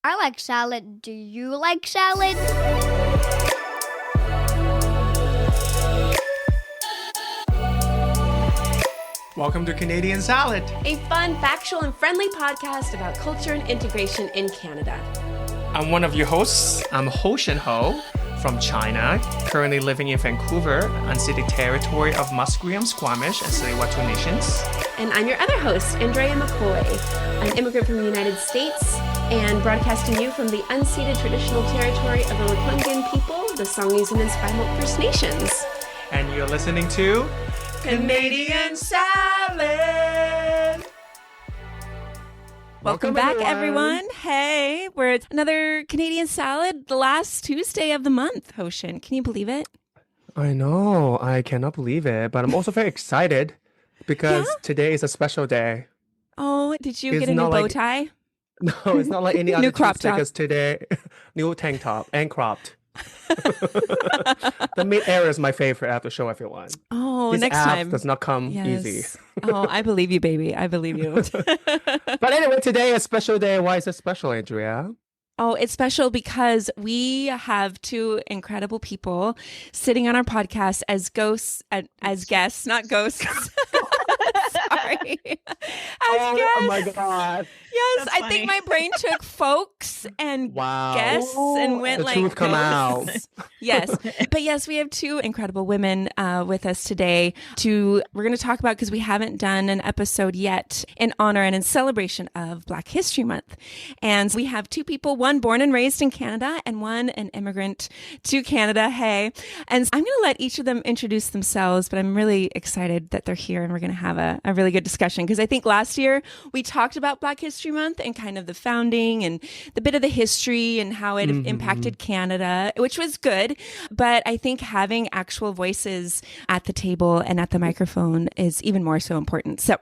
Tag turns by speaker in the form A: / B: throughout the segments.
A: I like salad. Do you like salad?
B: Welcome to Canadian Salad,
C: a fun, factual, and friendly podcast about culture and integration in Canada.
B: I'm one of your hosts. I'm Hostion Ho from China, currently living in Vancouver, unceded territory of Musqueam, Squamish, and Tsleil-Waututh nations.
C: And I'm your other host, Andrea McCoy, an immigrant from the United States, and broadcasting you from the unceded traditional territory of the Lekwungen people, the Songhees and Esquimalt First Nations.
B: And you're listening to Canadian Salad.
D: Welcome back, everyone. Hey, we're at another Canadian Salad, the last Tuesday of the month, Hostion. Can you believe it?
E: I know. I cannot believe it, but I'm also very excited because today is a special day.
D: Oh, did you get a new bow tie?
E: No, it's not like any other
D: New crop
E: Tuesday
D: top.
E: because today, new tank top and cropped. The mid era is my favorite. I have to show everyone.
D: Oh,
E: this
D: next
E: app
D: time
E: does not come easy.
D: Oh, I believe you, baby. I believe you.
E: But anyway, today is a special day. Why is it special, Andrea?
D: Oh, it's special because we have two incredible people sitting on our podcast as ghosts, as guests, not ghosts. Sorry. As guests.
E: Oh my God.
D: Yes,
C: That's
D: I
C: funny.
D: think my brain took folks and guests and went
E: The
D: like
E: truth come out.
D: ghosts. Yes. But yes, we have two incredible women with us today we're going to talk about, because we haven't done an episode yet in honor and in celebration of Black History Month. And we have two people, one born and raised in Canada and one an immigrant to Canada. Hey. And I'm going to let each of them introduce themselves, but I'm really excited that they're here and we're going to have a really good discussion, because I think last year we talked about Black History Month and kind of the founding and the bit of the history and how it impacted Canada, which was good. But I think having actual voices at the table and at the microphone is even more so important. So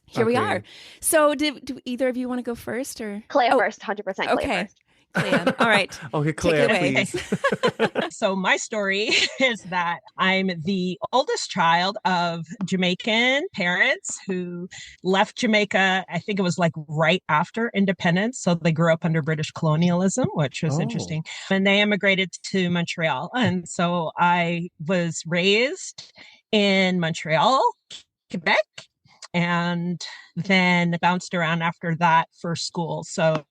D: here we are. So do either of you want to go first, or
F: Cleia first, 100% Cleia
D: okay.
F: first.
D: Cleia. All right.
E: Okay,
D: Take it
E: Claire,
D: away.
E: please.
G: So my story is that I'm the oldest child of Jamaican parents who left Jamaica. I think it was like right after independence. So they grew up under British colonialism, which was interesting. And they immigrated to Montreal. And so I was raised in Montreal, Quebec, and then bounced around after that for school. So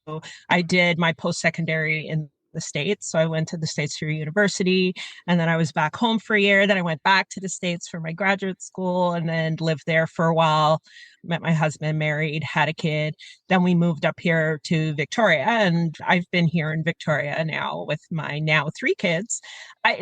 G: I did my post-secondary in the States. So I went to the States for university, and then I was back home for a year. Then I went back to the States for my graduate school and then lived there for a while, met my husband, married, had a kid. Then we moved up here to Victoria, and I've been here in Victoria now with my now 3 kids.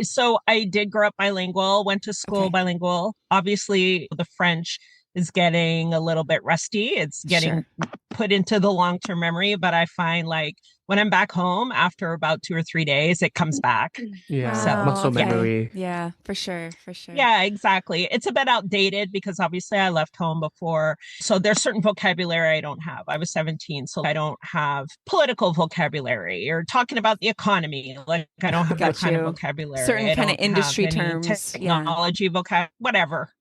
G: So I did grow up bilingual, went to school bilingual. Obviously, the French is getting a little bit rusty. It's getting put into the long-term memory, but I find like when I'm back home after about 2 or 3 days, it comes back.
E: Yeah,
G: So-
E: muscle memory.
D: Yeah, for sure.
G: Yeah, exactly. It's a bit outdated because obviously I left home before. So there's certain vocabulary I don't have. I was 17, so I don't have political vocabulary or talking about the economy. Like I don't have that
D: Got
G: kind
D: you.
G: of vocabulary.
D: Certain
G: I
D: kind of
G: don't
D: industry
G: have any
D: terms.
G: technology whatever.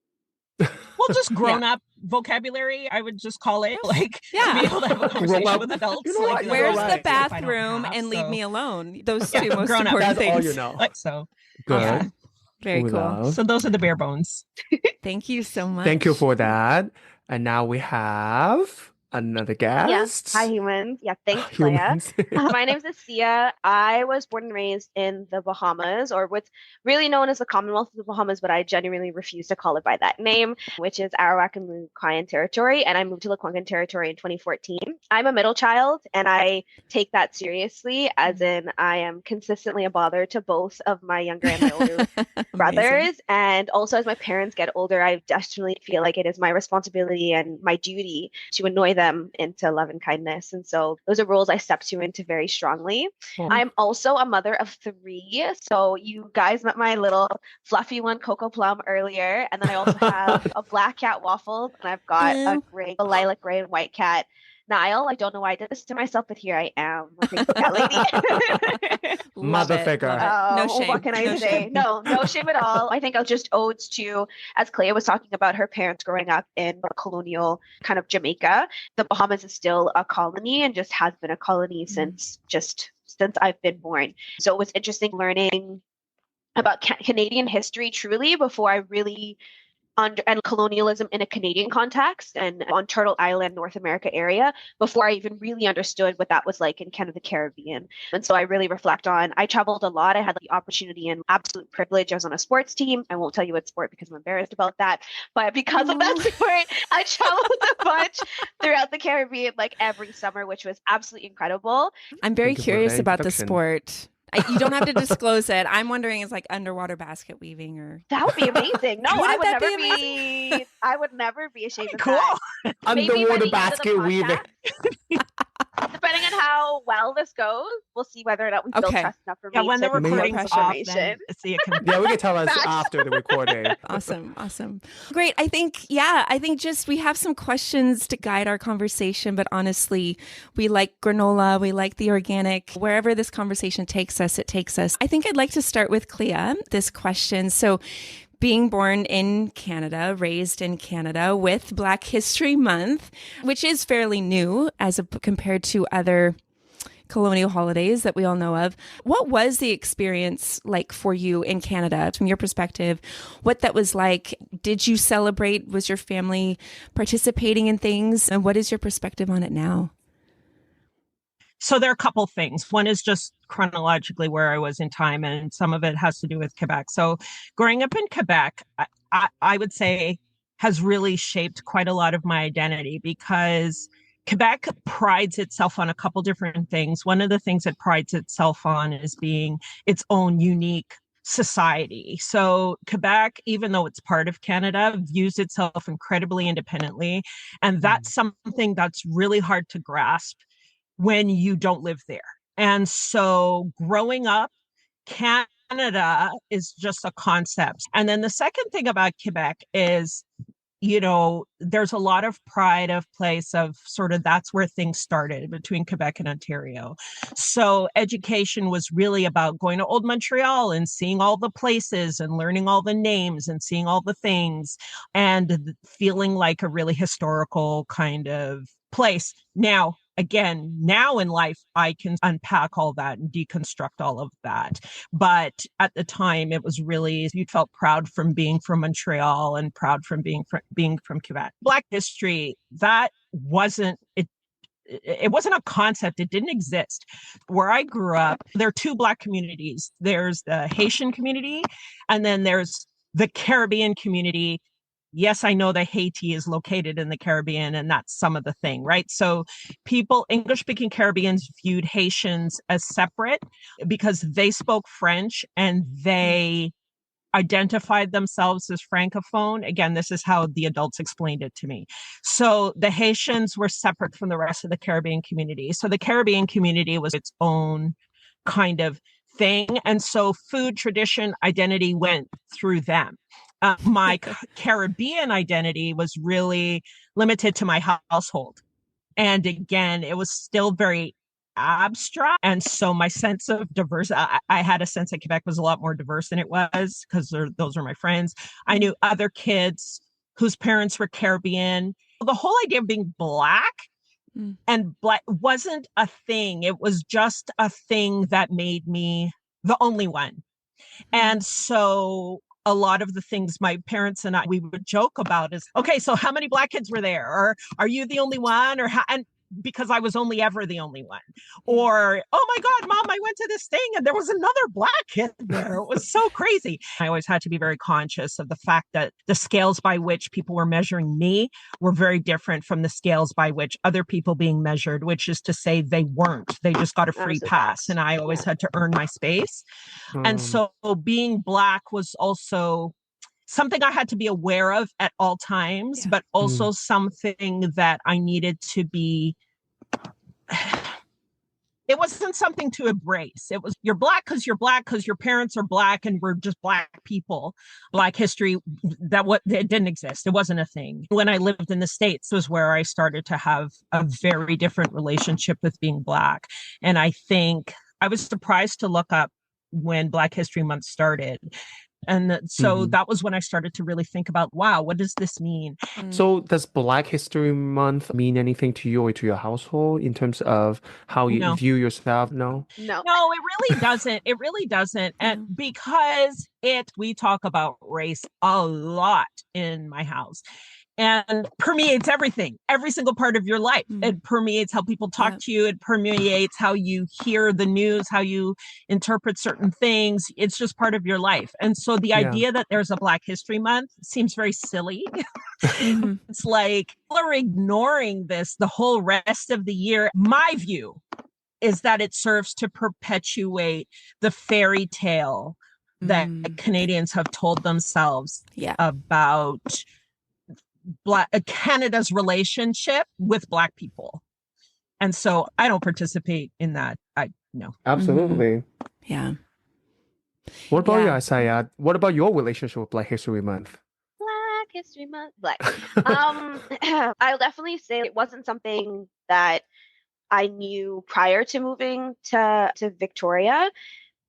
G: Well, just grown-up vocabulary, I would just call it. Like,
D: Yeah.
G: be able to have a conversation with adults.
E: You know what? You're
D: Where's
E: right.
D: the
E: If I
D: bathroom and leave me alone? Those
G: Yeah,
D: two most
G: grown up.
D: important
E: That's all
D: things.
E: you know.
G: Like, so,
E: Good.
G: yeah.
D: Very
E: We
D: cool.
E: love.
G: So those are the bare bones.
D: Thank you so much.
E: Thank you for that. And now we have another guest.
F: Yes. Hi, humans. Yeah, thanks, Cleia.
E: Humans.
F: My name's Asiyah. I was born and raised in the Bahamas, or what's really known as the Commonwealth of the Bahamas, but I genuinely refuse to call it by that name, which is Arawak and Lekwungen territory. And I moved to Lekwungen territory in 2014. I'm a middle child, and I take that seriously, as in I am consistently a bother to both of my younger and my older brothers. And also, as my parents get older, I definitely feel like it is my responsibility and my duty to annoy them into love and kindness. And so those are roles I step into very strongly. I'm also a mother of 3. So you guys met my little fluffy one, Cocoa Plum, earlier. And then I also have a black cat, Waffles, and I've got a lilac gray and white cat, Niall. I don't know why I did this to myself, but here I am. Cat lady.
E: Mother
D: it,
E: figure.
D: love it. No shame.
F: What can I
D: No
F: say?
D: shame.
F: No shame at all. I think I'll just odes to, as Clea was talking about her parents growing up in colonial kind of Jamaica. The Bahamas is still a colony and just has been a colony since I've been born. So it was interesting learning about Canadian history truly before I really and colonialism in a Canadian context and on Turtle Island, North America area, before I even really understood what that was like in kind of the Caribbean. And so I really reflect on, I traveled a lot. I had the opportunity and absolute privilege. I was on a sports team. I won't tell you what sport because I'm embarrassed about that. But because of that sport, I traveled a bunch throughout the Caribbean, like every summer, which was absolutely incredible.
D: I'm very
E: Thank you for
D: curious
E: the
D: about the
E: introduction.
D: sport. You don't have to disclose it. I'm wondering, it's like underwater basket weaving or...
F: That would be amazing. No,
D: Wouldn't
F: I would
D: that be
F: never be. I would never be ashamed of
G: Cool.
F: that. Maybe by the
E: Underwater
F: end of the
E: basket weaving.
F: podcast, depending on how well this goes, we'll see whether or not we build
D: Okay.
F: trust enough for
G: Yeah,
F: me
G: when the
F: to
G: recording's
F: post
G: off,
F: information.
G: then Asiyah can
E: Yeah, we can tell us
F: Facts.
E: after the recording.
D: Awesome. Great. I think just we have some questions to guide our conversation, but honestly, we like granola. We like the organic. Wherever this conversation takes us, it takes us. I think I'd like to start with Clea, this question. So being born in Canada, raised in Canada with Black History Month, which is fairly new compared to other colonial holidays that we all know of. What was the experience like for you in Canada, from your perspective? What that was like? Did you celebrate? Was your family participating in things? And what is your perspective on it now?
G: So there are a couple things. One is just chronologically where I was in time, and some of it has to do with Quebec. So growing up in Quebec, I would say has really shaped quite a lot of my identity, because Quebec prides itself on a couple different things. One of the things it prides itself on is being its own unique society. So Quebec, even though it's part of Canada, views itself incredibly independently. And that's something that's really hard to grasp when you don't live there. And so growing up, Canada is just a concept. And then the second thing about Quebec is, there's a lot of pride of place of sort of that's where things started between Quebec and Ontario. So education was really about going to Old Montreal and seeing all the places and learning all the names and seeing all the things and feeling like a really historical kind of place. Now in life, I can unpack all that and deconstruct all of that. But at the time, it was really, you felt proud from being from Montreal and proud from being from Quebec. Black history, that wasn't, it wasn't a concept. It didn't exist. Where I grew up, there are two Black communities. There's the Haitian community, and then there's the Caribbean community. Yes, I know that Haiti is located in the Caribbean, and that's some of the thing, right? So English-speaking Caribbeans viewed Haitians as separate because they spoke French and they identified themselves as Francophone. Again, this is how the adults explained it to me. So the Haitians were separate from the rest of the Caribbean community. So the Caribbean community was its own kind of thing. And so food, tradition, identity went through them. My Caribbean identity was really limited to my household. And again, it was still very abstract. And so my sense of diversity, I had a sense that Quebec was a lot more diverse than it was because those were my friends. I knew other kids whose parents were Caribbean. The whole idea of being Black and Black wasn't a thing. It was just a thing that made me the only one. And so a lot of the things my parents and we would joke about is, okay, so how many Black kids were there? Or are you the only one? Or and because I was only ever the only one. Or, oh my God, Mom, I went to this thing and there was another Black kid there. It was so crazy. I always had to be very conscious of the fact that the scales by which people were measuring me were very different from the scales by which other people being measured, which is to say they weren't. They just got a free pass. And I always had to earn my space. And so being Black was also something I had to be aware of at all times, but also something that I needed to be, it wasn't something to embrace. It was, you're Black because your parents are Black and we're just Black people. Black history, it didn't exist. It wasn't a thing. When I lived in the States was where I started to have a very different relationship with being Black. And I think I was surprised to look up when Black History Month started. And so that was when I started to really think about, wow, what does this mean?
E: So does Black History Month mean anything to you or to your household in terms of how you
G: No.
E: view yourself? No?
F: No.
G: No, it really doesn't. It really doesn't. And because we talk about race a lot in my house and permeates everything, every single part of your life. It permeates how people talk to you. It permeates how you hear the news, how you interpret certain things. It's just part of your life. And so the idea that there's a Black History Month seems very silly. It's like people are ignoring this the whole rest of the year. My view is that it serves to perpetuate the fairy tale that Canadians have told themselves about Canada's relationship with Black people. And so I don't participate in that. No.
E: Absolutely.
D: Yeah.
E: What about you, Asiyah? What about your relationship with Black History Month?
F: Black History Month. Black. I'll definitely say it wasn't something that I knew prior to moving to Victoria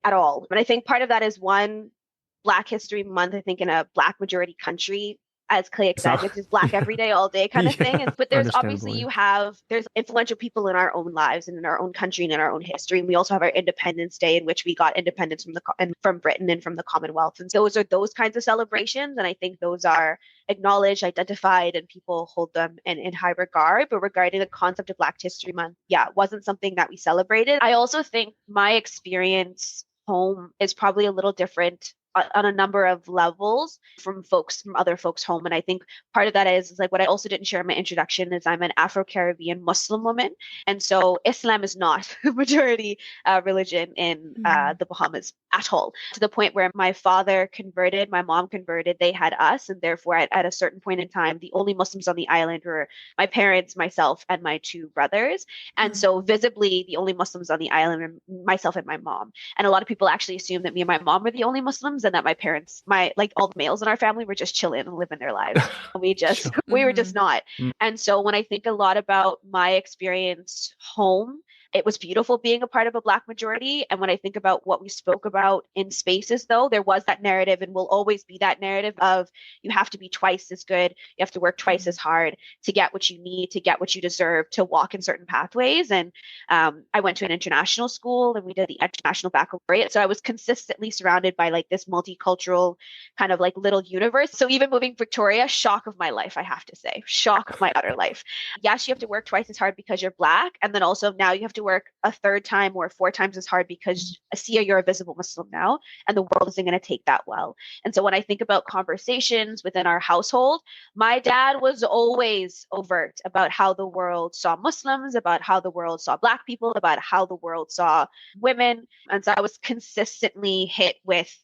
F: at all. But I think part of that is one, Black History Month, I think in a Black majority country, as Cleia said, which is Black every day, all day kind of thing. But there's obviously there's influential people in our own lives and in our own country and in our own history. And we also have our Independence Day, in which we got independence from Britain and from the Commonwealth. And those are those kinds of celebrations. And I think those are acknowledged, identified, and people hold them in high regard. But regarding the concept of Black History Month, it wasn't something that we celebrated. I also think my experience home is probably a little different on a number of levels from other folks home. And I think part of that is like what I also didn't share in my introduction is I'm an Afro-Caribbean Muslim woman. And so Islam is not a majority religion in the Bahamas at all, to the point where my father converted, my mom converted, they had us. And therefore at a certain point in time, the only Muslims on the island were my parents, myself, and my two brothers. And so visibly the only Muslims on the island were myself and my mom. And a lot of people actually assume that me and my mom were the only Muslims, and that my parents, like all the males in our family, were just chilling and living their lives. And we were just not. And so when I think a lot about my experience home, it was beautiful being a part of a Black majority. And when I think about what we spoke about in spaces, though, there was that narrative and will always be that narrative of you have to be twice as good. You have to work twice as hard to get what you need, to get what you deserve, to walk in certain pathways. And I went to an international school and we did the international baccalaureate. So I was consistently surrounded by like this multicultural kind of like little universe. So even moving Victoria, shock of my life, I have to say, shock of my utter life. Yes, you have to work twice as hard because you're Black. And then also now you have to work a third time or 4 times as hard because Asiyah, you're a visible Muslim now, and the world isn't going to take that well. And so when I think about conversations within our household, my dad was always overt about how the world saw Muslims, about how the world saw Black people, about how the world saw women. And so I was consistently hit with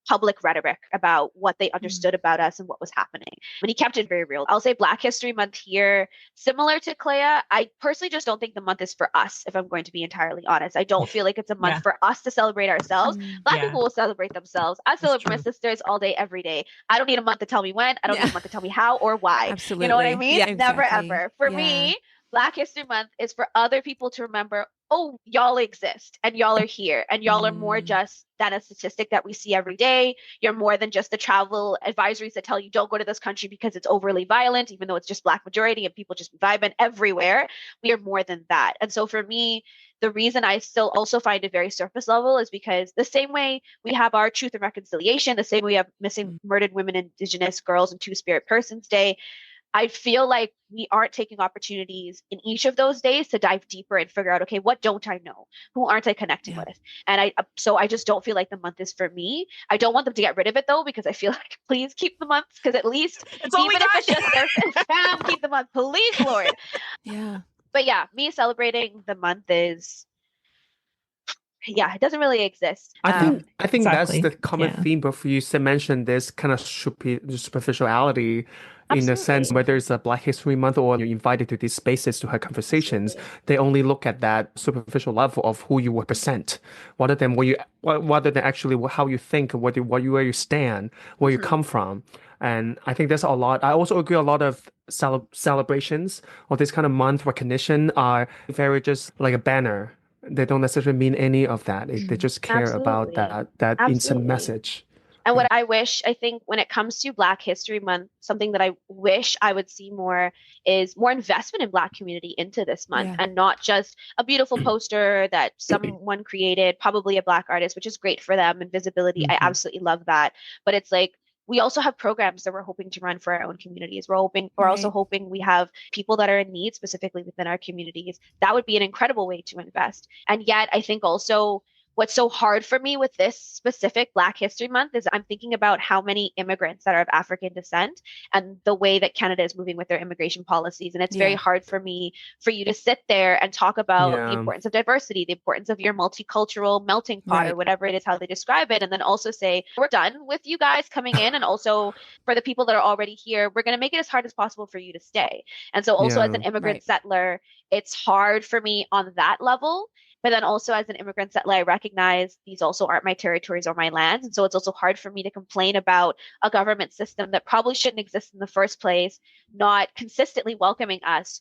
F: public rhetoric about what they understood about us and what was happening. But he kept it very real. I'll say Black History Month here, similar to Cleia, I personally just don't think the month is for us, if I'm going to be entirely honest. I don't feel like it's a month for us to celebrate ourselves. Black people will celebrate themselves. I celebrate my sisters all day, every day. I don't need a month to tell me when. I don't need a month to tell me how or why.
D: Absolutely.
F: You know what I mean?
D: Yeah,
F: Never,
D: exactly.
F: ever. For me, Black History Month is for other people to remember, oh, y'all exist and y'all are here and y'all are more just than a statistic that we see every day. You're more than just the travel advisories that tell you don't go to this country because it's overly violent, even though it's just Black majority and people just vibing everywhere. We are more than that. And so for me, the reason I still also find it very surface level is because the same way we have our Truth and Reconciliation, the same way we have Missing Murdered Women, Indigenous Girls, and Two-Spirit Persons Day, I feel like we aren't taking opportunities in each of those days to dive deeper and figure out, okay, what don't I know? Who aren't I connecting with? And so I just don't feel like the month is for me. I don't want them to get rid of it though, because I feel like please keep the month, because at least even if it's just their fam, keep the month, please, Lord. But yeah, me celebrating the month is, it doesn't really exist.
E: I think
G: Exactly.
E: that's the common theme, but you mentioned this kind of superficiality in the sense whether it's a Black History Month or you're invited to these spaces to have conversations, they only look at that superficial level of who you represent, rather than actually how you think, where you stand, where you come from. And I think there's a lot. I also agree a lot of celebrations or this kind of month recognition are very just like a banner They don't necessarily mean any of that. They just care about
F: Absolutely.
E: that instant
F: Absolutely.
E: message.
F: And
E: Yeah.
F: what I wish, I think when it comes to Black History Month, something that I wish I would see more is more investment in Black community into this month
D: Yeah.
F: and not just a beautiful poster that someone created, probably a Black artist, which is great for them and visibility. I
E: Mhm.
F: absolutely love that. But it's like, we also have programs that we're hoping to run for our own communities. We're also
D: Right.
F: hoping we have people that are in need specifically within our communities. That would be an incredible way to invest. And yet, I think also what's so hard for me with this specific Black History Month is I'm thinking about how many immigrants that are of African descent and the way that Canada is moving with their immigration policies. And it's very
D: Yeah.
F: hard for me for you to sit there and talk about the
E: Yeah.
F: importance of diversity, the importance of your multicultural melting pot, or
D: Right.
F: whatever it is, how they describe it, and then also say, we're done with you guys coming in. And also for the people that are already here, we're going to make it as hard as possible for you to stay. And so also as
E: Yeah.
F: an immigrant
D: Right.
F: settler, it's hard for me on that level. But then also as an immigrant settler, I recognize these also aren't my territories or my lands. And so it's also hard for me to complain about a government system that probably shouldn't exist in the first place, not consistently welcoming us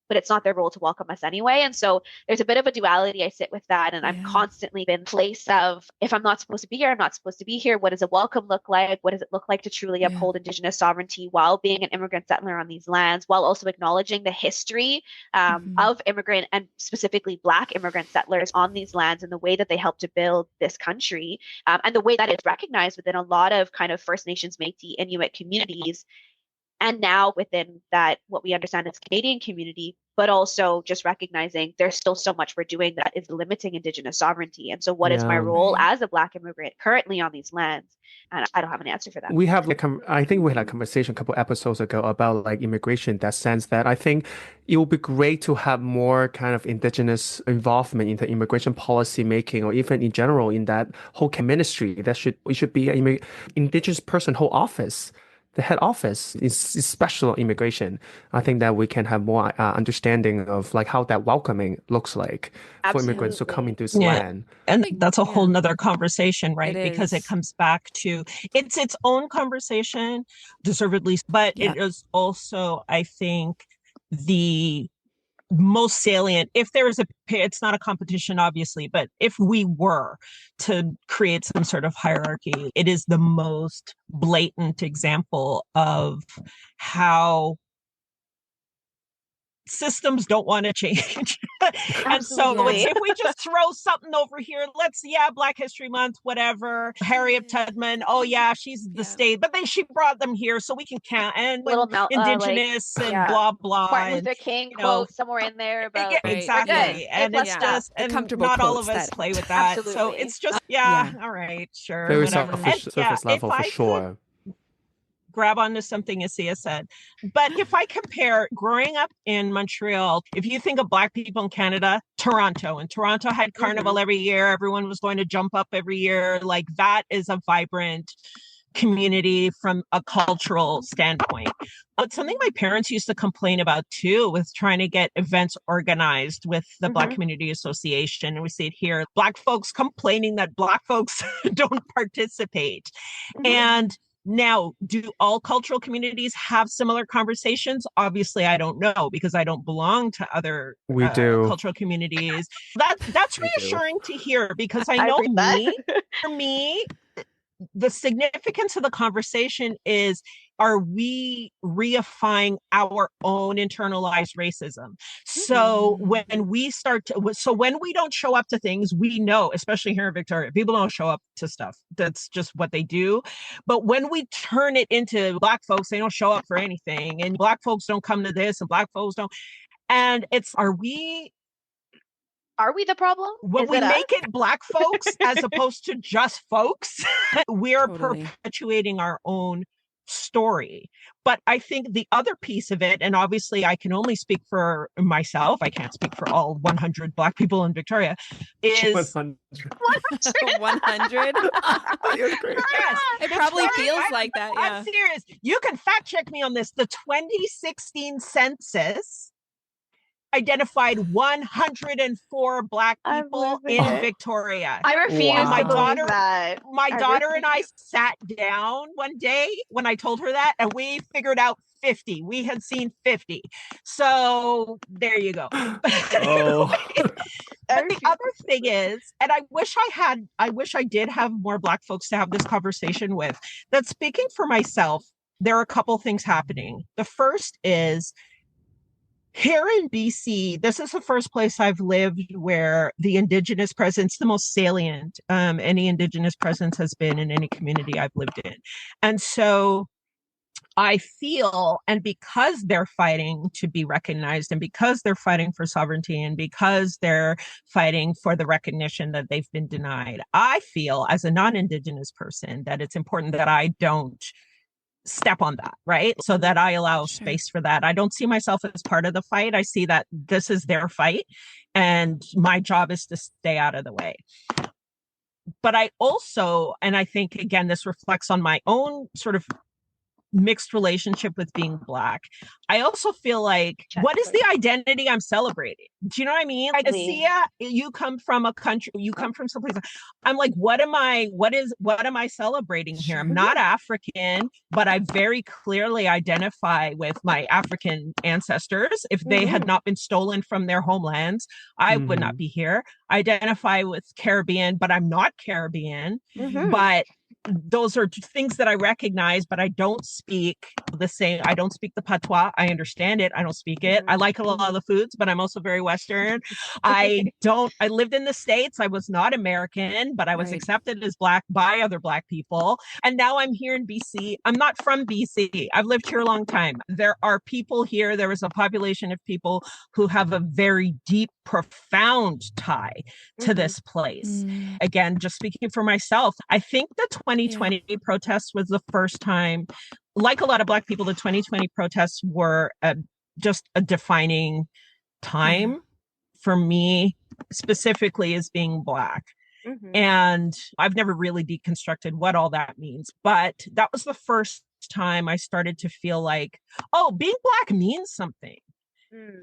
F: but it's not their role to welcome us anyway. And so there's a bit of a duality I sit with that. And I'm
D: Yeah.
F: constantly in place of, if I'm not supposed to be here, I'm not supposed to be here. What does a welcome look like? What does it look like to truly
D: Yeah.
F: uphold Indigenous sovereignty while being an immigrant settler on these lands, while also acknowledging the history of immigrant and specifically Black immigrant settlers on these lands and the way that they helped to build this country, and the way that it's recognized within a lot of kind of First Nations, Métis, Inuit communities, and now within that what we understand as Canadian community, but also just recognizing there's still so much we're doing that is limiting Indigenous sovereignty. And so what is my
E: Yeah.
F: role
D: Right.
F: as a Black immigrant currently on these lands? And I don't have an answer for that.
E: We have I think we had a conversation a couple episodes ago about like immigration in that sense that I think it would be great to have more kind of indigenous involvement in the immigration policy making or even in general in that whole ministry. It should be an indigenous person whole office. The head office is special immigration. I think that we can have more understanding of like how that welcoming looks like for immigrants to come
F: Absolutely.
E: into this
G: Yeah.
E: land.
G: And that's a
D: Yeah.
G: whole nother conversation, right?
D: It
G: Because it
D: is.
G: comes back to its own conversation, deservedly, but
D: Yeah.
G: it is also, I think, the most salient. If there is it's not a competition, obviously, but if we were to create some sort of hierarchy, it is the most blatant example of how systems don't want to change. And so
F: Absolutely.
G: if we just throw something over here, Black History Month, whatever, Harriet Tubman, oh yeah, she's the state, but then she brought them here so we can count, and when
F: Little like,
G: Indigenous and
F: yeah,
G: blah blah,
F: Martin
G: and
F: Luther King
G: you know,
F: quote somewhere in there about
G: yeah,
D: Right.
G: exactly.
F: we're good.
G: And
F: A++.
G: it's just,
D: The
G: and
D: comfortable
G: not all
D: quotes
G: of us
D: that-
G: play with that. So
F: Absolutely.
G: it's just,
D: Yeah.
G: all right, sure,
E: Very
G: whatever.
E: surface
G: And
E: level
G: if
E: for
G: I
E: sure.
G: grab onto something Asiyah said. But if I compare growing up in Montreal, if you think of Black people in Canada, Toronto, and Toronto had carnival every year, everyone was going to jump up every year. Like that is a vibrant community from a cultural standpoint. But something my parents used to complain about too was trying to get events organized with the Black Community Association. And we see it here, Black folks complaining that Black folks don't participate. And now, do all cultural communities have similar conversations? Obviously, I don't know because I don't belong to other
E: We do.
G: cultural communities. That's
E: We do.
G: reassuring to hear because I know for me, the significance of the conversation is, are we reifying our own internalized racism? So when we when we don't show up to things, we know, especially here in Victoria, people don't show up to stuff. That's just what they do. But when we turn it into Black folks, they don't show up for anything, and Black folks don't come to this, and Black folks don't. And are we
F: the problem?
G: when we make it Black folks as opposed to just folks, we are perpetuating our own story. But I think the other piece of it, and obviously I can only speak for myself, I can't speak for all 100 Black people in Victoria, is
E: 100.
D: 100?
G: Yes,
D: It probably feels like that, yeah.
G: I'm serious. You can fact check me on this. The 2016 census identified 104 Black people in Victoria.
F: I refuse
G: my
F: to believe that.
G: My daughter and I sat down one day when I told her that, and we figured out 50. We had seen 50. So there you go.
E: Oh.
G: But the other thing is, and I wish I did have more Black folks to have this conversation with, that speaking for myself, there are a couple things happening. The first is, here in BC, this is the first place I've lived where the Indigenous presence, the most salient any Indigenous presence has been in any community I've lived in. And so I feel, and because they're fighting to be recognized, and because they're fighting for sovereignty, and because they're fighting for the recognition that they've been denied, I feel as a non-Indigenous person that it's important that I don't step on that, right? So that I allow space for that. I don't see myself as part of the fight. I see that this is their fight, and my job is to stay out of the way. But I also, and I think, again, this reflects on my own sort of mixed relationship with being Black, I also feel like, what is the identity I'm celebrating? Do you know what I mean? Like, Asiyah, you come from a country, you come from someplace. I'm like, what am I celebrating here? I'm not African, but I very clearly identify with my African ancestors. If they had not been stolen from their homelands, I would not be here. I identify with Caribbean, but I'm not Caribbean. But those are things that I recognize, but I don't speak the same. I don't speak the patois. I understand it. I don't speak it. I like a lot of the foods, but I'm also very Western. I lived in the States. I was not American, but I was accepted as Black by other Black people. And now I'm here in BC. I'm not from BC. I've lived here a long time. There are people here. There is a population of people who have a very deep, profound tie to this place. Again, just speaking for myself, I think the 2020 protests was the first time, like a lot of Black people, the 2020 protests were just a defining time for me, specifically as being Black. And I've never really deconstructed what all that means, but that was the first time I started to feel like, oh, being Black means something.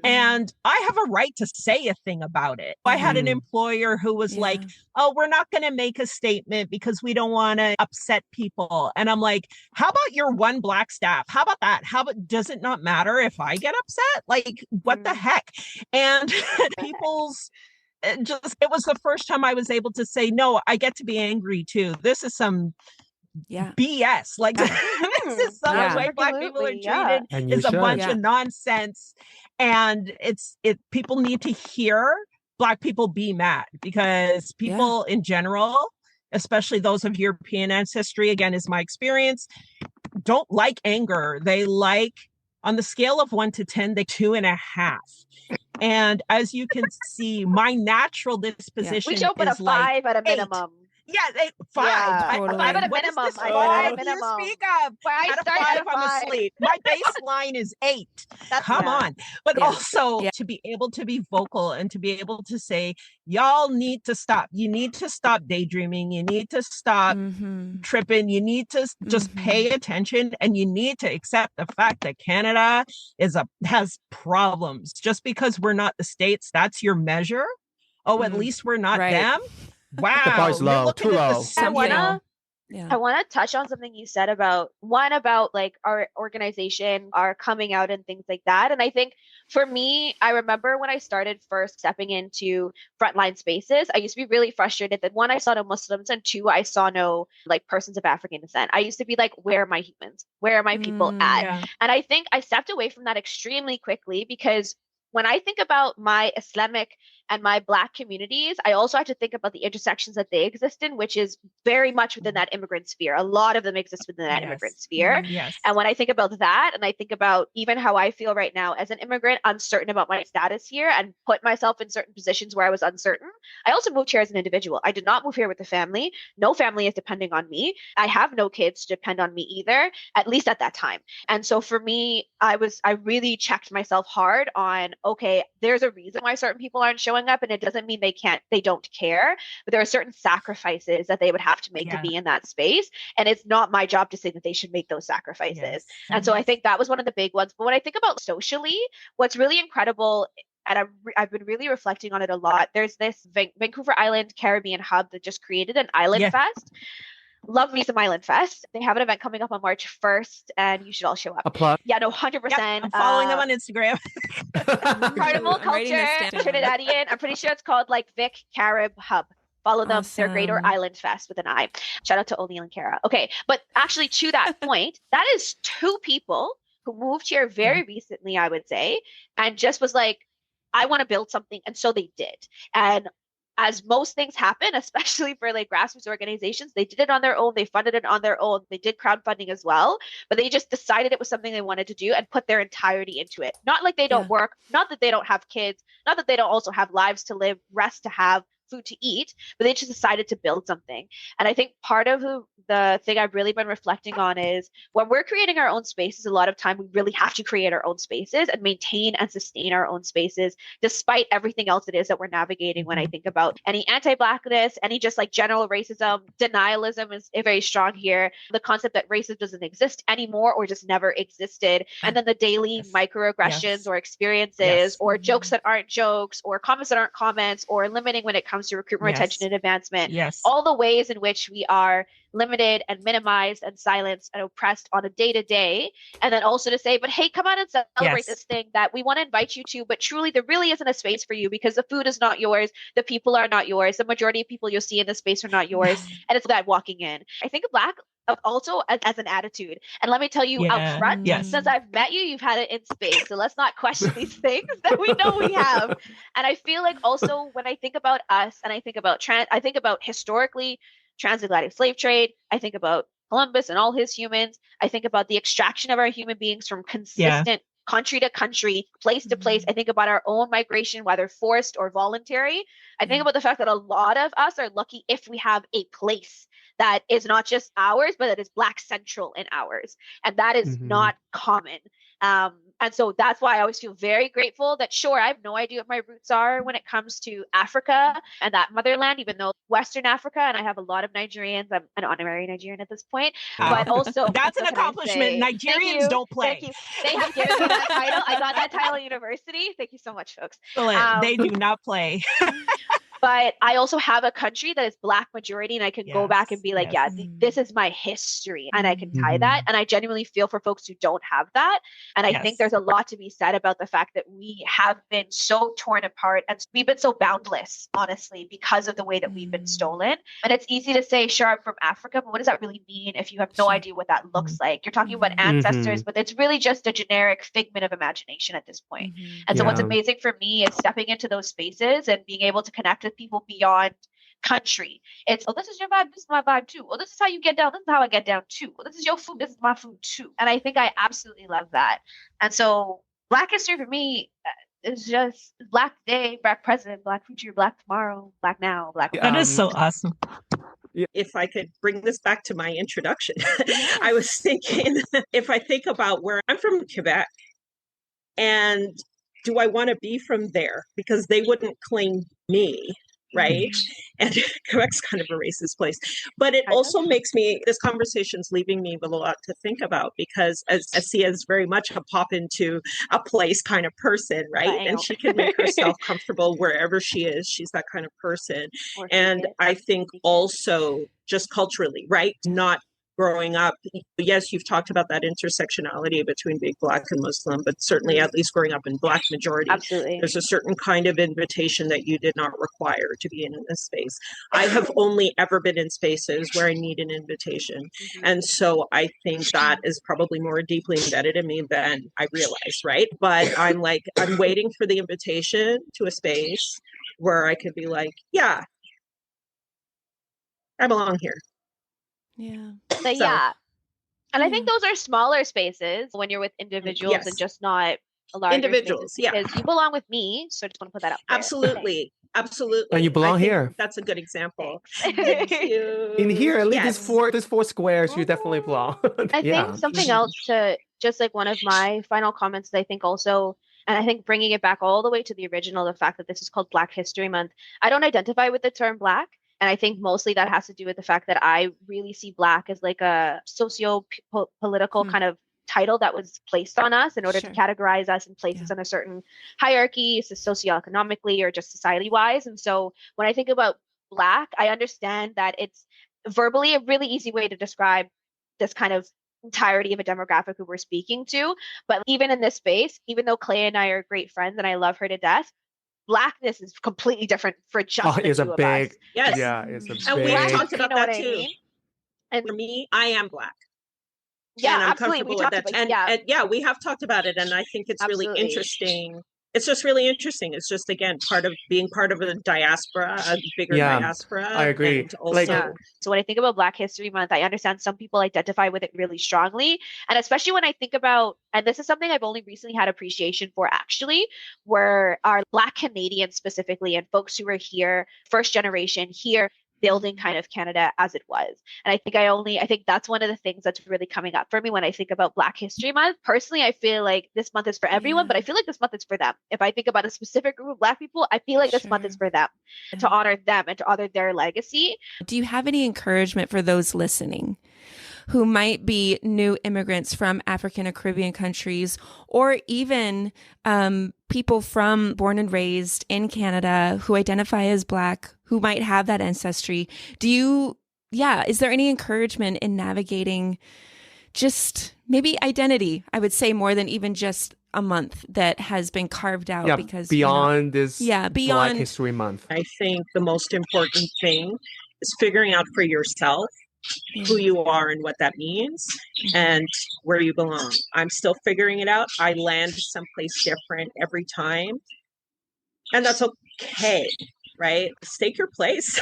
G: And I have a right to say a thing about it. I had an employer who was like, oh, we're not going to make a statement because we don't want to upset people. And I'm like, how about your one Black staff? How about that? Does it not matter if I get upset? Like, what the heck? And it was the first time I was able to say, no, I get to be angry too. This is some BS. Like, this is some way Black people are treated. It's a bunch of nonsense. And people need to hear Black people be mad, because people in general, especially those of European ancestry, again, is my experience, don't like anger. They like, on the scale of 1 to 10, they 2.5. And as you can see, my natural disposition
F: we show but
G: is
F: a 5 at a
G: 8.
F: minimum.
G: Yeah, 5.
F: Yeah,
G: Totally.
F: 5 at a minimum. 5 at a minimum.
G: You speak of?
F: I
G: At a
F: start
G: 5,
F: at a
G: I'm
F: 5.
G: asleep. My baseline is 8. Come on. But also to be able to be vocal and to be able to say, y'all need to stop. You need to stop daydreaming. You need to stop tripping. You need to just pay attention, and you need to accept the fact that Canada has problems. Just because we're not the States, that's your measure. Oh, at least we're not them. Wow,
E: the bar is low, too low.
F: I want to touch on something you said about like our organization, our coming out and things like that. And I think for me, I remember when I started first stepping into frontline spaces, I used to be really frustrated that, one, I saw no Muslims, and 2, I saw no like persons of African descent. I used to be like, where are my humans? Where are my people at? Yeah. And I think I stepped away from that extremely quickly, because when I think about my Islamic and my Black communities, I also have to think about the intersections that they exist in, which is very much within that immigrant sphere. A lot of them exist within that immigrant sphere. And when I think about that, and I think about even how I feel right now as an immigrant, uncertain about my status here, and put myself in certain positions where I was uncertain, I also moved here as an individual. I did not move here with a family. No family is depending on me. I have no kids to depend on me either, at least at that time. And so for me, I really checked myself hard on, okay, there's a reason why certain people aren't showing up, and it doesn't mean they don't care, but there are certain sacrifices that they would have to make to be in that space, and it's not my job to say that they should make those sacrifices. And so I think that was one of the big ones. But when I think about socially, what's really incredible, and I've been really reflecting on it a lot, there's this Vancouver Island Caribbean hub that just created an Island Fest. Love me some Island Fest. They have an event coming up on March 1st, and you should all show up.
E: A plug.
F: Yeah, no, 100%.
G: Yep, I'm following them on Instagram.
F: Carnival
D: I'm writing this
F: Culture,
D: down.
F: Trinidadian. I'm pretty sure it's called like Vic Carib Hub. Follow them. They're Greater
D: Awesome.
F: Island Fest with an I. Shout out to O'Neill and Kara. Okay, but actually to that point, that is two people who moved here very recently, I would say, and just was like, I want to build something. And so they did. And as most things happen, especially for like grassroots organizations, they did it on their own. They funded it on their own. They did crowdfunding as well, but they just decided it was something they wanted to do and put their entirety into it. Not like they don't work, not that they don't have kids, not that they don't also have lives to live, rest to have, food to eat, but they just decided to build something. And I think part of the thing I've really been reflecting on is when we're creating our own spaces, a lot of time we really have to create our own spaces and maintain and sustain our own spaces, despite everything else it is that we're navigating. When I think about any anti-Blackness, any just like general racism, denialism is very strong here. The concept that racism doesn't exist anymore or just never existed. And then the daily microaggressions or experiences or jokes that aren't jokes or comments that aren't comments or limiting when it comes to recruitment, retention, and advancement. All the ways in which we are limited and minimized and silenced and oppressed on a day-to-day. And then also to say, but hey, come on and celebrate this thing that we want to invite you to, but truly there really isn't a space for you because the food is not yours, the people are not yours, the majority of people you'll see in the space are not yours, and it's that walking in. I think of Black also as an attitude. And let me tell you out front, since I've met you, you've had it in space. So let's not question these things that we know we have. And I feel like also when I think about us and I think about I think about historically transatlantic slave trade, I think about Columbus and all his humans. I think about the extraction of our human beings from consistent country to country, place to place. I think about our own migration, whether forced or voluntary. I think about the fact that a lot of us are lucky if we have a place that is not just ours, but that is Black central in ours. And that is not common. And so that's why I always feel very grateful that, sure, I have no idea what my roots are when it comes to Africa and that motherland, even though Western Africa, and I have a lot of Nigerians. I'm an honorary Nigerian at this point, but also
G: that's an accomplishment. Nigerians don't play.
F: Thank you. They have given me that title. I got that title at university. Thank you so much, folks.
G: They do not play.
F: But I also have a country that is Black majority, and I can go back and be like, this is my history, and I can tie that. And I genuinely feel for folks who don't have that. And I think there's a lot to be said about the fact that we have been so torn apart and we've been so boundless, honestly, because of the way that we've been stolen. And it's easy to say, sure, I'm from Africa, but what does that really mean if you have no idea what that looks like? You're talking about ancestors, but it's really just a generic figment of imagination at this point. And so what's amazing for me is stepping into those spaces and being able to connect with people beyond country. It's, oh, this is your vibe, this is my vibe too. Oh, this is how you get down, this is how I get down too. Oh, this is your food, this is my food too. And I think I absolutely love that. And so Black history for me is just Black today, Black present, Black future, Black tomorrow, Black now, Black.
G: That is so awesome.
H: If I could bring this back to my introduction, I was thinking, if I think about where I'm from, Quebec, and do I want to be from there? Because they wouldn't claim me, right? And Quebec's kind of a racist place. But it also makes me, this conversation's leaving me with a lot to think about, because Asiyah is very much a pop into a place kind of person, right? And she can make herself comfortable wherever she is. She's that kind of person. And I think also just culturally, right? Not growing up, yes, you've talked about that intersectionality between being Black and Muslim, but certainly at least growing up in Black majority, there's a certain kind of invitation that you did not require to be in this space. I have only ever been in spaces where I need an invitation. And so I think that is probably more deeply embedded in me than I realize, right? But I'm like, I'm waiting for the invitation to a space where I could be like, yeah, I belong here.
F: But and I think those are smaller spaces when you're with individuals and just not a larger
H: individuals
F: spaces, because you belong with me, so I just want to put that out there.
H: Absolutely.
E: And you belong here.
H: That's a good example. Thank you.
E: In here, at least there's four squares, you definitely belong.
F: I think something else to just like one of my final comments that I think also, and I think bringing it back all the way to the original, the fact that this is called Black History Month. I don't identify with the term Black. And I think mostly that has to do with the fact that I really see Black as like a socio-political kind of title that was placed on us in order to categorize us and place us in a certain hierarchy, so socioeconomically or just society-wise. And so when I think about Black, I understand that it's verbally a really easy way to describe this kind of entirety of a demographic who we're speaking to. But even in this space, even though Cleia and I are great friends and I love her to death, Blackness is completely different for just the
E: it's
F: two
E: a
F: of
E: big,
F: us.
H: Yes.
E: yeah, it's a
H: And we
E: big.
H: talked about
F: You know
H: that
F: what I
H: too.
F: mean? And
H: For me, I am Black.
F: yeah,
H: And I'm
F: absolutely.
H: comfortable
F: We
H: with
F: talked
H: that.
F: about
H: And yeah, we have talked about it. And I think it's really
F: absolutely.
H: interesting. It's just really interesting. It's just, again, being part of a diaspora, a bigger
E: Yeah,
H: diaspora.
E: I agree.
H: And also,
E: Like,
F: Yeah. So when I think about Black History Month, I understand some people identify with it really strongly. And especially when I think about, and this is something I've only recently had appreciation for actually, where our Black Canadians specifically and folks who are here, first generation here, building kind of Canada as it was. And I think that's one of the things that's really coming up for me when I think about Black History Month. Personally, I feel like this month is for everyone, but I feel like this month is for them. If I think about a specific group of Black people, I feel like this month is for them, to honor them and to honor their legacy.
D: Do you have any encouragement for those listening who might be new immigrants from African or Caribbean countries, or even people born and raised in Canada who identify as Black, who might have that ancestry? Is there any encouragement in navigating just maybe identity? I would say more than even just a month that has been carved out because
E: beyond this
D: beyond
E: Black History Month.
H: I think the most important thing is figuring out for yourself who you are and what that means and where you belong. I'm still figuring it out. I land someplace different every time. And that's okay, right? Stake your place.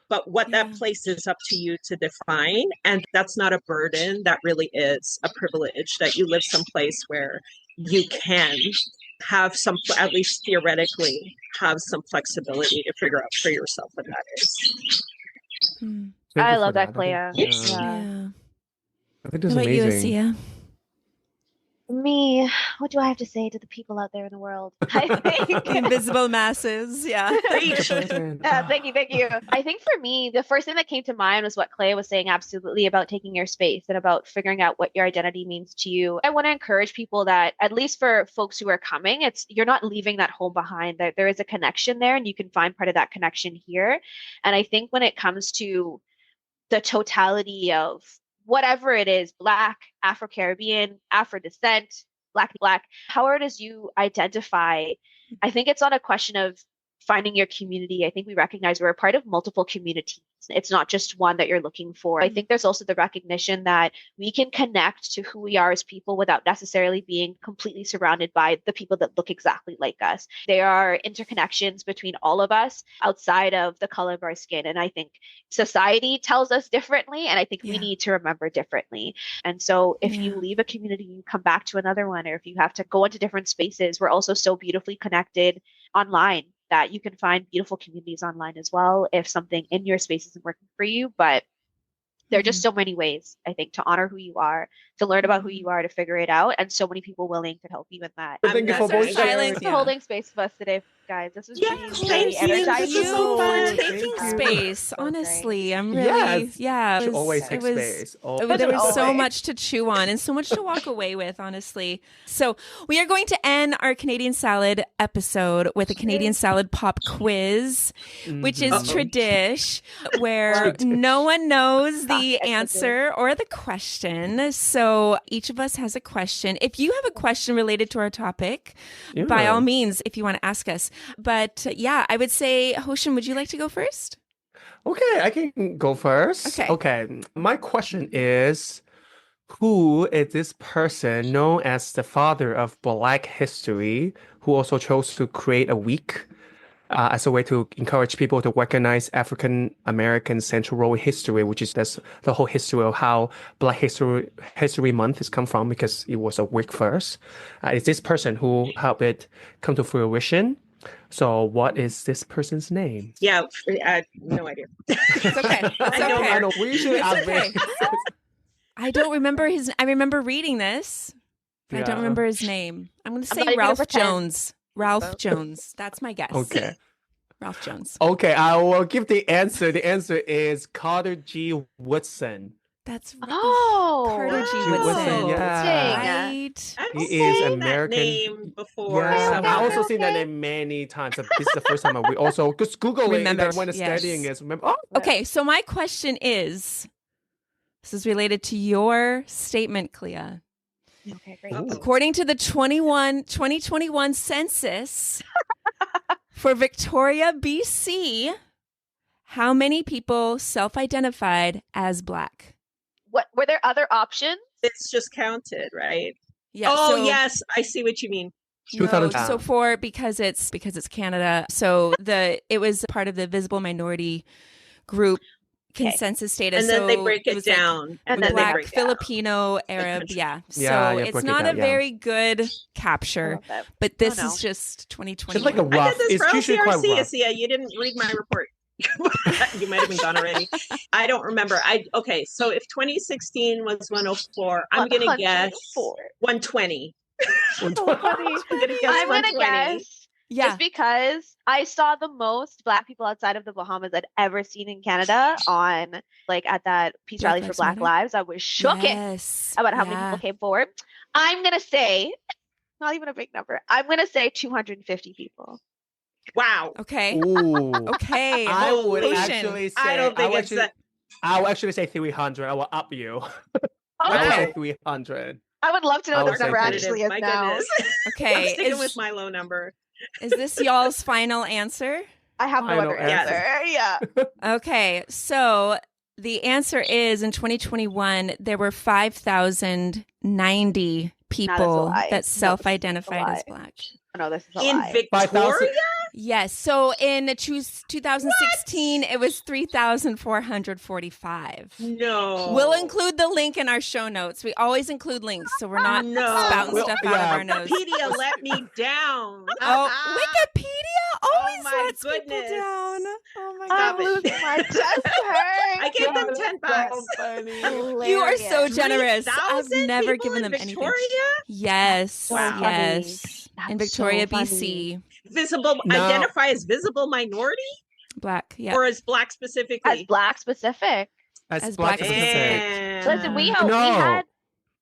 H: But what that place is up to you to define. And that's not a burden. That really is a privilege that you live someplace where you can have some, at least theoretically, have some flexibility to figure out for yourself what that is.
F: I love that, Cleia.
D: Yeah.
E: I think that's
D: What about you,
E: amazing.
D: Asiyah?
F: Me, what do I have to say to the people out there in the world? I think
D: The invisible masses. Yeah.
F: Thank you. I think for me, the first thing that came to mind was what Cleia was saying, absolutely, about taking your space and about figuring out what your identity means to you. I want to encourage people that, at least for folks who are coming, you're not leaving that home behind. There is a connection there, and you can find part of that connection here. And I think when it comes to the totality of whatever it is, Black, Afro-Caribbean, Afro-descent, Black, however it is you identify, I think it's not a question of finding your community. I think we recognize we're a part of multiple communities. It's not just one that you're looking for. I think there's also the recognition that we can connect to who we are as people without necessarily being completely surrounded by the people that look exactly like us. There are interconnections between all of us outside of the color of our skin. And I think society tells us differently, and I think we need to remember differently. And so if you leave a community, you come back to another one, or if you have to go into different spaces, we're also so beautifully connected online that you can find beautiful communities online as well if something in your space isn't working for you. But there are just so many ways, I think, to honor who you are, to learn about who you are, to figure it out, and so many people willing to help you in that.
E: Thank you for both
F: Thanks for holding space for us today, guys. This was really energizing.
D: Thank you
E: so
D: for
E: fun.
D: taking
E: Thank you.
D: space. Honestly, I'm really,
E: Yes. Always take space.
D: There was so much to chew on and so much to walk away with, honestly. So we are going to end our Canadian Salad episode with a Canadian Salad pop quiz, which is tradish, where no one knows the answer or the question. So each of us has a question. If you have a question related to our topic, by all means, if you want to ask us. But I would say, Hostion, would you like to go first?
E: Okay, I can go first. Okay. My question is, who is this person known as the father of Black history, who also chose to create a week as a way to encourage people to recognize African American central role in history, which is that's the whole history of how Black History Month has come from, because it was a week first. It's this person who helped it come to fruition. So what is this person's name?
H: Yeah, no idea.
D: It's okay.
E: I know. We usually ask
D: okay. I don't remember I remember reading this, but I don't remember his name. I'm going to say Ralph Jones. Ralph Jones. That's my guess.
E: Okay.
D: Ralph Jones.
E: Okay, I will give the answer. The answer is Carter G. Woodson.
D: That's
F: Oh,
D: Carter G.
E: Woodson,
D: Woodson.
E: yeah.
D: Right.
H: I've
E: He
H: seen
E: is
H: that
E: American.
H: name before.
E: Yeah, I've
H: somewhere.
E: also seen that name many times. This is the first time we also because Google
D: Remember,
E: it when studying
D: yes.
E: is remember. Oh,
D: Okay, so my question is, this is related to your statement, Clea.
F: okay, great.
H: Uh-oh.
D: According to the 2021 census for Victoria, BC, how many people self-identified as Black?
F: What were there other options?
H: It's just counted, right?
D: Yeah.
H: Oh,
D: so,
H: yes. I see what you mean.
D: No,
E: 2000.
D: so for because it's Canada, so it was part of the visible minority group consensus data.
H: And then
D: so
H: they break it
D: was like
H: down. And then they
D: Black,
H: break it down.
D: Filipino, Arab,
H: country.
D: yeah. So
E: Yeah,
D: it's
E: break it
D: not
E: down,
D: a
E: yeah.
D: very good
F: I
D: capture,
F: love that.
D: but this
F: no.
D: is just 2020.
E: Just like a
H: I
E: rough.
H: did this
E: It's
H: for
E: usually quite
H: LCRC,
E: rough.
H: Asiyah. You didn't read my report. You might have been gone already. I don't remember. Okay, so if 2016 was 104, I'm gonna guess 120. I'm gonna guess
F: I'm gonna
H: 120.
F: guess
D: yeah.
F: just because I saw the most Black people outside of the Bahamas I'd ever seen in Canada on at that peace
D: Black
F: rally for
D: Lives
F: Black
D: Matter?
F: Lives. I was shooketh
D: Yes.
F: about how many people came forward. I'm gonna say, not even a big number. I'm gonna say 250 people.
H: Wow.
D: Okay.
E: Ooh.
D: Okay.
E: I would
D: Ocean.
E: actually say.
H: I don't think it's that.
E: I will actually say 300. I will up you. I will
F: Okay.
E: say 300.
F: I would love to know
E: I
F: what
E: would
F: this
E: say
F: number
E: competitive.
F: actually is
H: My
F: now.
H: goodness. I'm
D: Okay.
H: sticking with my low number.
D: Is this y'all's final answer?
F: I have no
E: Final
F: other
E: answer.
F: answer. Yeah.
D: Okay, so the answer is in 2021 there were 5,090 people
F: lie.
D: that self-identified
F: lie.
D: as Black.
F: Oh, no, this is a
H: In
F: lie.
H: Victoria?
E: 5,000.
D: Yes, so in 2016 it was 3,445.
H: No.
D: We'll include the link in our show notes. We always include links, so we're not
H: No.
D: spouting
E: Well,
D: stuff
E: yeah.
D: out of our nose.
H: Wikipedia let me down.
D: Oh, Wikipedia always
H: my
D: lets people
H: goodness.
D: down. Oh my
H: Stop
D: god.
H: it.
F: losing my chest
H: I gave them $10.
D: You are so
F: Hilarious.
D: generous. I've
H: 3,000
D: never
H: people
D: given
H: in
D: them anything.
H: Victoria?
D: Yes.
H: Wow.
D: Yes.
F: That's
D: In Victoria,
F: so funny.
D: BC.
H: Visible
E: No.
H: identify as visible minority
D: Black. Yeah.
H: or as Black specifically?
F: As Black specific.
D: As
E: Black
D: Black
E: specific.
H: Damn.
F: Listen, we
E: No.
F: had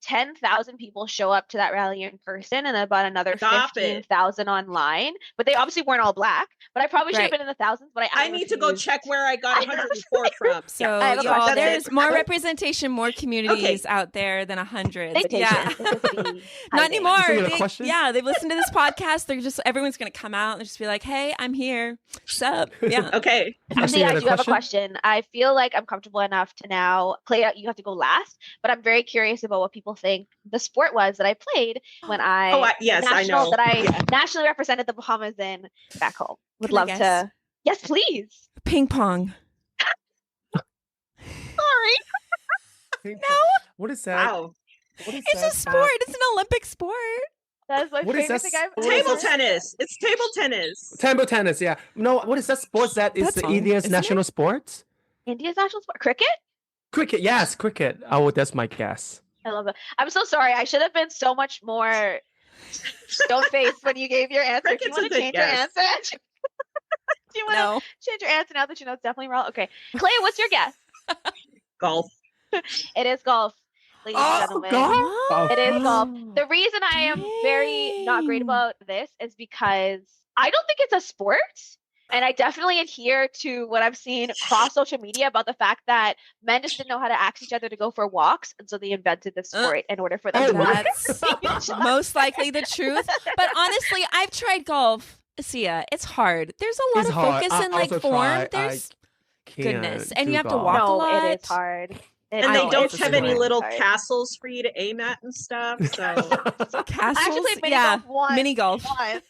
F: 10,000 people show up to that rally in person and about another
H: Stop it.
F: 15,000 online. But they obviously weren't all Black. But I probably should have
D: Right.
F: been in the thousands. But
H: I need to go
F: refused.
H: check where I got 104 from.
D: So
F: I have a
D: y'all,
F: question.
D: there's more representation, more communities out there than 100. Yeah. Not anymore.
E: So you have a
D: They-
E: question?
D: yeah, they've listened to this podcast. They're just everyone's gonna come out and just be like, "Hey, I'm here. What's up?" Yeah.
H: Okay.
F: Actually,
E: you
F: I
E: had a
F: do have a
E: question?
F: question. I feel like I'm comfortable enough to now, Clea, you have to go last, but I'm very curious about what people think the sport was that I played when
H: Yes, I know.
F: that I
H: Yeah.
F: nationally represented the Bahamas in back home. Would
D: Can I
F: love
D: guess?
F: to. Yes, please.
D: Ping pong.
F: Sorry.
E: No. What is that?
H: Wow.
E: What is
D: It's
E: that?
D: a sport. It's an Olympic sport.
F: That is my
E: What is
F: favorite
E: that
F: thing I've
E: sport? What is
H: Table
E: that?
H: tennis. It's table tennis.
E: Table tennis, yeah. No, what is that sport that is
D: That's fun,
E: India's
D: isn't
E: national sport?
F: India's national sport. Cricket?
E: Cricket, yes, cricket. Oh, that's my guess.
F: I love it. I'm so sorry. I should have been so much more stone-faced when you gave your answer. Do you
H: Cricket's
F: want
H: a
F: to
H: good
F: change your
H: guess.
F: answer? Do you want
D: No.
F: to change your answer now that you know it's definitely wrong? Okay. Clea, what's your guess?
H: Golf.
F: It is golf, ladies and gentlemen.
E: golf?
F: It is golf. The reason I am very not great
D: Dang.
F: about this is because I don't think it's a sport. And I definitely adhere to what I've seen across social media about the fact that men just didn't know how to ask each other to go for walks. And so they invented this sport in order for them to
D: That's most likely the truth. But honestly, I've tried golf. Asiyah, it's hard. There's a lot
E: It's
D: of
E: hard.
D: focus
E: I
D: and like
E: also
D: form.
E: try.
D: There's
E: Can't
D: goodness. And
E: do
D: you have to
E: golf.
D: walk a
F: No,
D: lot.
F: it is hard.
H: And
D: I
H: they
D: know,
H: don't
D: it's
H: have any
D: hard.
H: little castles for you to aim at and stuff. So
D: Castles.
F: I actually played mini
D: yeah.
F: golf once.
D: Mini golf.
F: Once.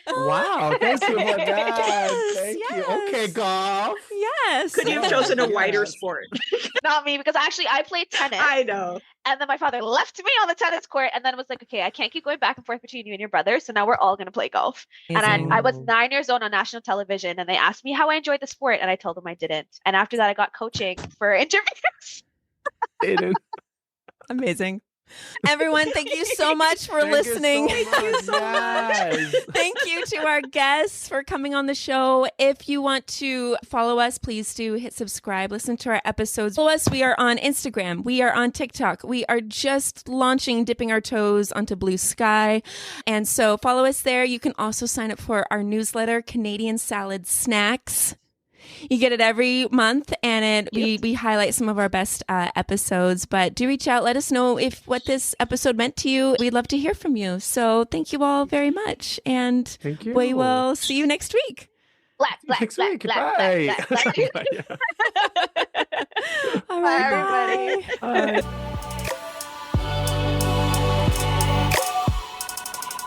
E: Wow, thank you for that.
D: Yes,
E: Thank you.
D: yes.
E: Okay, golf.
D: Yes.
H: could you have
D: yes.
H: chosen a wider
E: Yes.
H: sport?
F: Not me, because actually I played tennis.
H: I know.
F: And then my father left me on the tennis court and then was like, okay, I can't keep going back and forth between you and your brother. So now we're all going to play golf. And I was 9 years old on national television and they asked me how I enjoyed the sport. And I told them I didn't. And after that, I got coaching for interviews.
E: Aiden.
D: Amazing. Everyone, thank you so much for listening.
E: Thank you so much. Yes.
D: Thank you to our guests for coming on the show. If you want to follow us, please do hit subscribe. Listen to our episodes. Follow us. We are on Instagram. We are on TikTok. We are just dipping our toes onto Blue Sky. And so follow us there. You can also sign up for our newsletter, Canadian Salad Snacks. You get it every month, and we highlight some of our best episodes. But do reach out. Let us know what this episode meant to you. We'd love to hear from you. So thank you all very much. And
E: Thank you.
D: we will see you next week.
F: Black,
E: Next week. Bye.
D: All right,
F: everybody.
D: bye.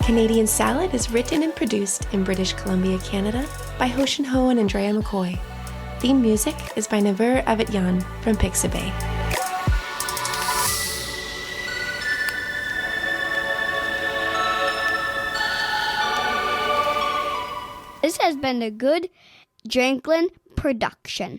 D: Canadian Salad is written and produced in British Columbia, Canada by Hostion Ho and Andrea McCoy. Theme music is by Naver Avetyan from Pixabay.
A: This has been a good Drinklin production.